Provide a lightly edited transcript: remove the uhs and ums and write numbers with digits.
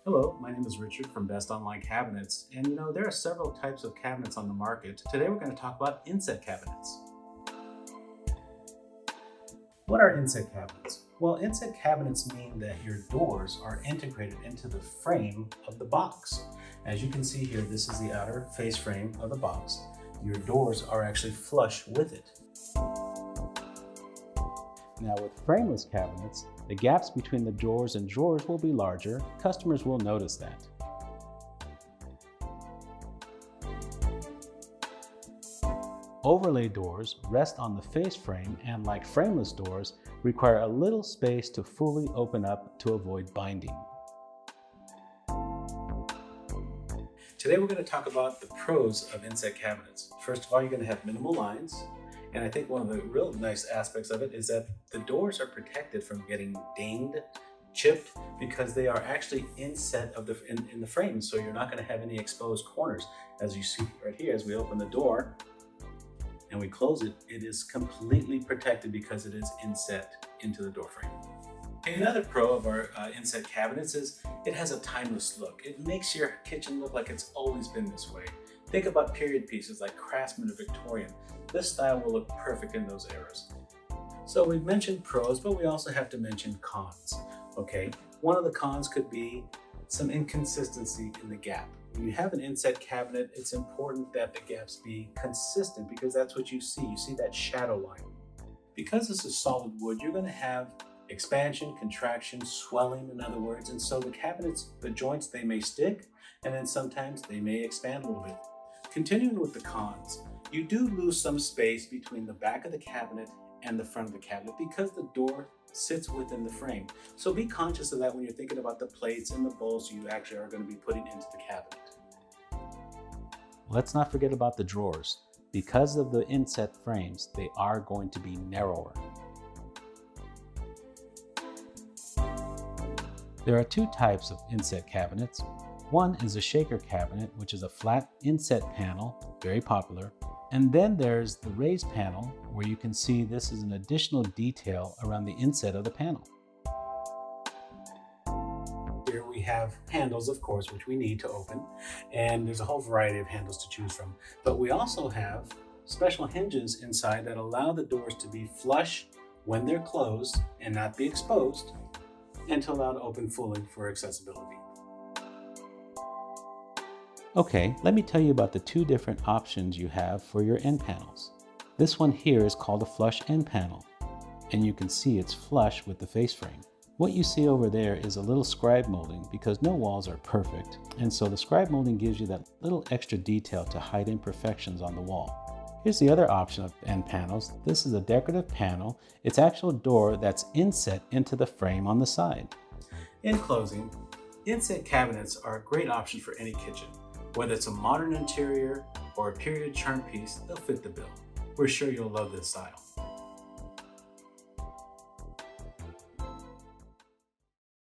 Hello, my name is Richard from Best Online Cabinets, and there are several types of cabinets on the market. Today we're going to talk about inset cabinets. What are inset cabinets? Well, inset cabinets mean that your doors are integrated into the frame of the box. As you can see here, this is the outer face frame of the box. Your doors are actually flush with it. Now with frameless cabinets, the gaps between the doors and drawers will be larger. Customers will notice that. Overlay doors rest on the face frame and, like frameless doors, require a little space to fully open up to avoid binding. Today we're going to talk about the pros of inset cabinets. First of all, you're going to have minimal lines. And I think one of the real nice aspects of it is that the doors are protected from getting dinged, chipped, because they are actually inset in the frame. So you're not going to have any exposed corners. As you see right here, as we open the door and we close it, it is completely protected because it is inset into the door frame. Another pro of our inset cabinets is it has a timeless look. It makes your kitchen look like it's always been this way. Think about period pieces like Craftsman or Victorian. This style will look perfect in those eras. So we've mentioned pros, but we also have to mention cons. Okay, one of the cons could be some inconsistency in the gap. When you have an inset cabinet, it's important that the gaps be consistent because that's what you see. You see that shadow line. Because this is solid wood, you're going to have expansion, contraction, swelling, in other words. And so the cabinets, the joints, they may stick, and then sometimes they may expand a little bit. Continuing with the cons, you do lose some space between the back of the cabinet and the front of the cabinet because the door sits within the frame. So be conscious of that when you're thinking about the plates and the bowls you actually are going to be putting into the cabinet. Let's not forget about the drawers. Because of the inset frames, they are going to be narrower. There are two types of inset cabinets. One is a shaker cabinet, which is a flat inset panel, very popular. And then there's the raised panel, where you can see this is an additional detail around the inset of the panel. Here we have handles, of course, which we need to open, and there's a whole variety of handles to choose from. But we also have special hinges inside that allow the doors to be flush when they're closed and not be exposed, and to allow to open fully for accessibility. Okay, let me tell you about the two different options you have for your end panels. This one here is called a flush end panel, and you can see it's flush with the face frame. What you see over there is a little scribe molding because no walls are perfect, and so the scribe molding gives you that little extra detail to hide imperfections on the wall. Here's the other option of end panels. This is a decorative panel. It's actual door that's inset into the frame on the side. In closing, inset cabinets are a great option for any kitchen. Whether it's a modern interior or a period charm piece, they'll fit the bill. We're sure you'll love this style.